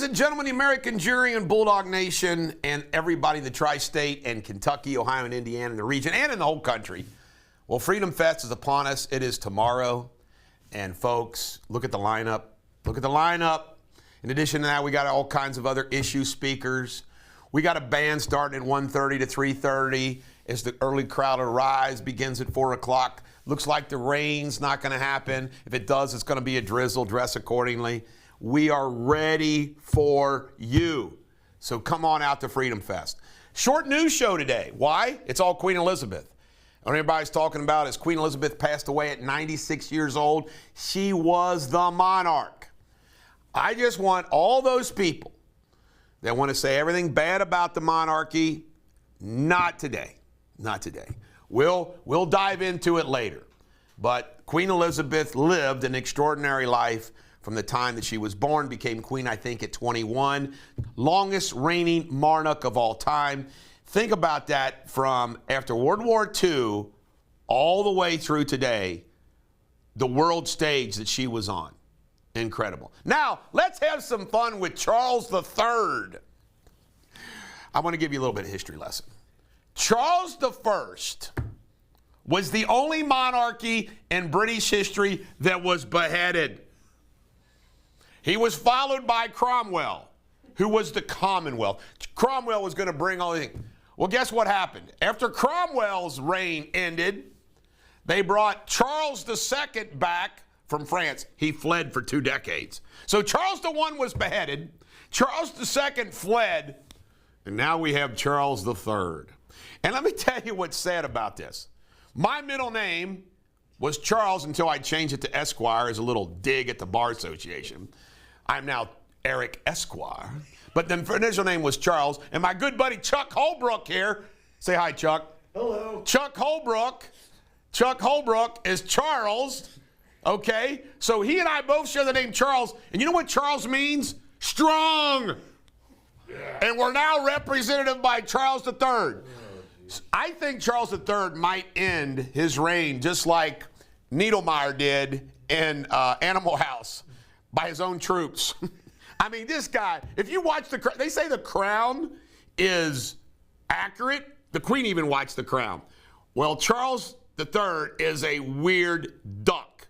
and gentlemen, the American jury and Bulldog Nation and everybody in the tri-state and Kentucky, Ohio, and Indiana in the region and in the whole country. Well, Freedom Fest is upon us. It is tomorrow. And folks, look at the lineup. Look at the lineup. In addition to that, we got all kinds of other issue speakers. We got a band starting at 1:30 to 3:30 as the early crowd arrives, begins at 4 o'clock. Looks like the rain's not going to happen. If it does, it's going to be a drizzle. Dress accordingly. We are ready for you. So come on out to Freedom Fest. Short news show today. Why? It's all Queen Elizabeth. What everybody's talking about is Queen Elizabeth passed away at 96 years old. She was the monarch. I just want all those people that want to say everything bad about the monarchy, not today. Not today. We'll dive into it later. But Queen Elizabeth lived an extraordinary life from the time that she was born, became queen, I think, at 21. Longest reigning monarch of all time. Think about that from after World War II all the way through today, the world stage that she was on. Incredible. Now, let's have some fun with Charles III. I want to give you a little bit of history lesson. Charles I was the only monarchy in British history that was beheaded. He was followed by Cromwell, who was the Commonwealth. Cromwell was going to bring all these things. Well, guess what happened? After Cromwell's reign ended, they brought Charles II back from France. He fled for 2 decades. So Charles I was beheaded. Charles II fled. And now we have Charles III. And let me tell you what's sad about this. My middle name was Charles until I changed it to Esquire as a little dig at the Bar Association. I'm now Eric Esquire. But the initial name was Charles. And my good buddy Chuck Holbrook here. Say hi, Chuck. Hello. Chuck Holbrook. Chuck Holbrook is Charles. Okay? So he and I both share the name Charles. And you know what Charles means? Strong. Yeah. And we're now represented by Charles III. Oh, I think Charles III might end his reign just like Needlemeyer did in Animal House by his own troops. I mean, this guy, if you watch they say the Crown is accurate. The Queen even watched the Crown. Well, Charles III is a weird duck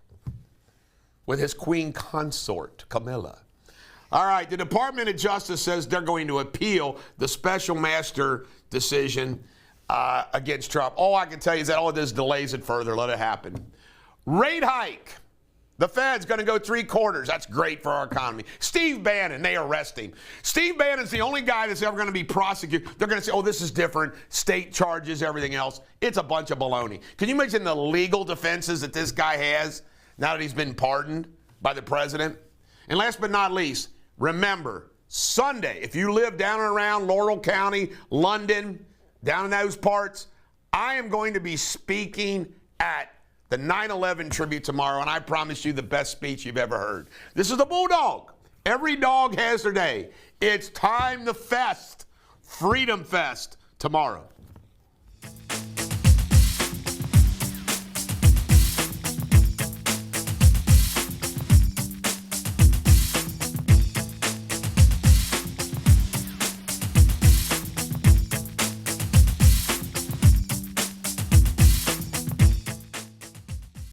with his Queen consort, Camilla. All right, the Department of Justice says they're going to appeal the special master decision against Trump. All I can tell you is that all of this delays it further. Let it happen. Rate hike. The Fed's going to go 3/4. That's great for our economy. Steve Bannon, they arrest him. Steve Bannon's the only guy that's ever going to be prosecuted. They're going to say, oh, this is different. State charges, everything else. It's a bunch of baloney. Can you imagine the legal defenses that this guy has now that he's been pardoned by the president? And last but not least, remember, Sunday, if you live down and around Laurel County, London, down in those parts, I am going to be speaking at the 9/11 tribute tomorrow, and I promise you the best speech you've ever heard. This is the Bulldog. Every dog has their day. It's time to fest. Freedom Fest tomorrow.